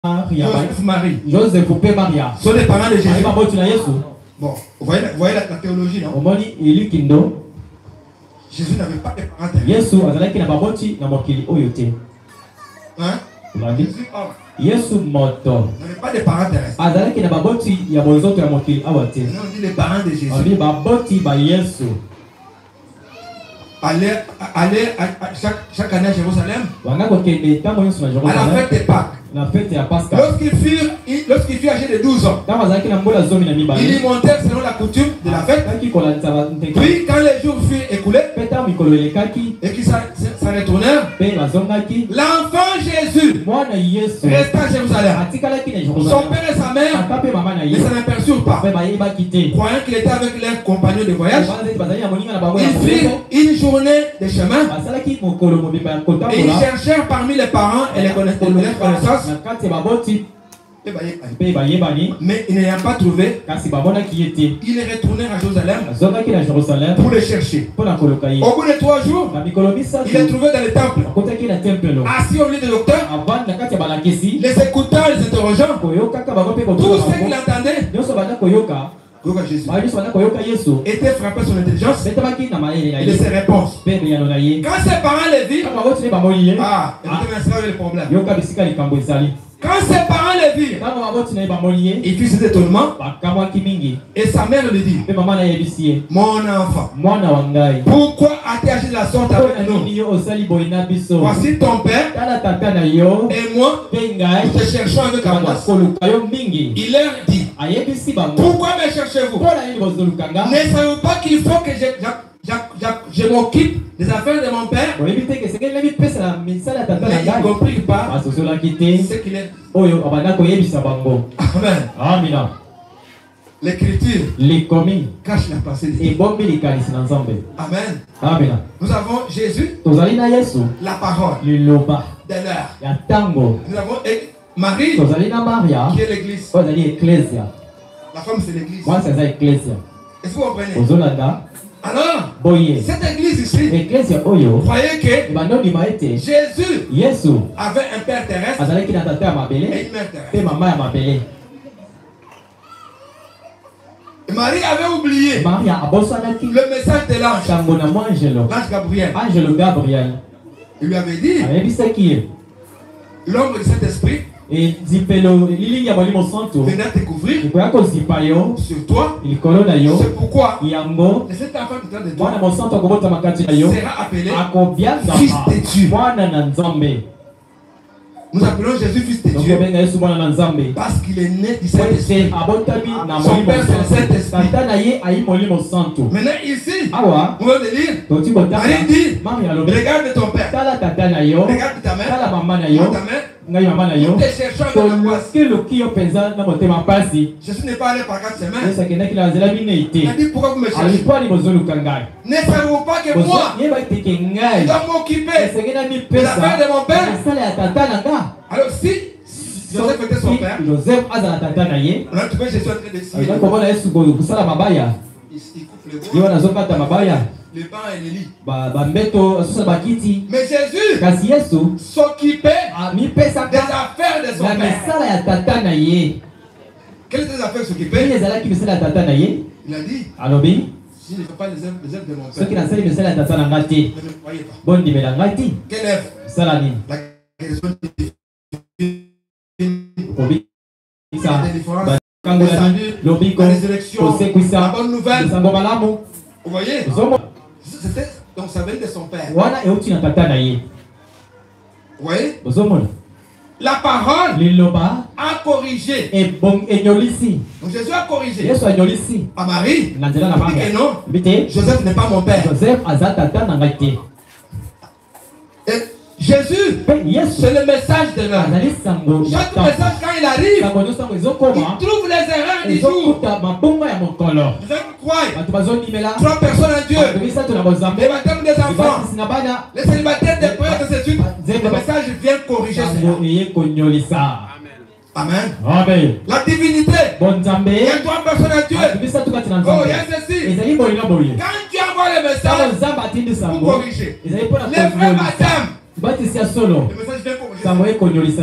Marie. Joseph et Maria. Sont les parents de Jésus. Bon, vous voyez la théologie, non? Jésus n'avait pas de parents terrestres. Hein? Jésus, Yesu moto. n'avait pas de parents terrestres. Azalaki na baboti ya bozoto ya mokili awate. Maintenant, on dit les parents de Jésus. On dit baboti ba Yesu. Aller chaque année à Jérusalem. Wanga kokende tango Yesu na Jérusalem. À la fête de Pâques. La fête ya Pascal. Lorsqu'il fut âgé de 12 ans, il y montait selon la coutume de la fête. Puis quand les jours furent écoulés et qu'ils s'en retournèrent, l'enfant Jésus resta à Jérusalem. Son père et sa mère ne s'en aperçurent pas, croyant qu'il était avec leurs compagnons de voyage. Ils firent une journée de chemin et ils cherchèrent parmi les parents et les connaissances. Mais ils n'ayant pas trouvé, ils retournèrent à Jérusalem pour les chercher. Au bout de 3 jours, il est trouvé dans le temple, assis au milieu des docteurs, les écoutant, les interrogeant. Tout ce qu'il entendait était frappé son intelligence et de ses réponses. Quand ses parents les virent, le problème. Quand ses parents les virent, il fit cet étonnement et sa mère lui dit: mon enfant, pourquoi as-tu agi de la sorte avec nous? Voici ton père et moi, nous te cherchons avec angoisse. Il leur dit: pourquoi me cherchez-vous? Ne savez-vous pas qu'il faut que je m'occupe des affaires de mon père? Mais il ne comprit pas ce qu'il est. Amen. L'écriture cache la pensée de Dieu. Amen. Nous avons Jésus, la parole de l'heure. Nous avons Marie, qui est l'église. La femme, c'est l'église. Est-ce que vous comprenez? Alors, cette église ici, croyez que Jésus avait un père terrestre et une mère terrestre. Marie avait oublié le message de l'ange Gabriel. Il lui avait dit: l'homme de cet esprit venait découvrir sur toi. C'est pourquoi cet enfant qui est de toi sera appelé Fils de Dieu. Nous appelons Jésus Fils de Dieu parce qu'il est né du Saint-Esprit. Son père c'est le Saint-Esprit. Maintenant ici, on va le lire. Marie dit: regarde ton père, regarde ta mère, nous te cherchons avec angoisse. Jésus n'est pas allé par 4 semaines. Il a dit: pourquoi vous me cherchez? Ne savez-vous pas que moi, je dois m'occuper de l'affaire de mon père? Alors si Joseph était son père, on a trouvé Jésus en train de signer. Il coupe les bois, les bancs et les lits. Mais Jésus s'occupait des affaires de son père. Quelles étaient les affaires s'occuper? Il a dit: si je ne fais pas les œuvres de mon père, ne me croyez pas. Quelle œuvre? La guérison la délivrance, la résurrection, la bonne nouvelle. Vous voyez? Donc ça venait de son père. Vous voyez? La parole a corrigé. Donc Jésus a corrigé à Marie. Il dit que non, Joseph n'est pas mon père. Et Jésus, c'est le message de l'heure. Chaque message, quand il arrive, il trouve les erreurs du jour. Vous croyez 3 personnes en Dieu, les baptêmes des enfants, les célibataires des prêtres, de suite. Le message vient corriger cela. Amen. La divinité. Il y a 3 personnes à Dieu. Oh, il y a ceci. Quand tu envoies le message pour corriger, les vrais baptêmes, le message vient corriger.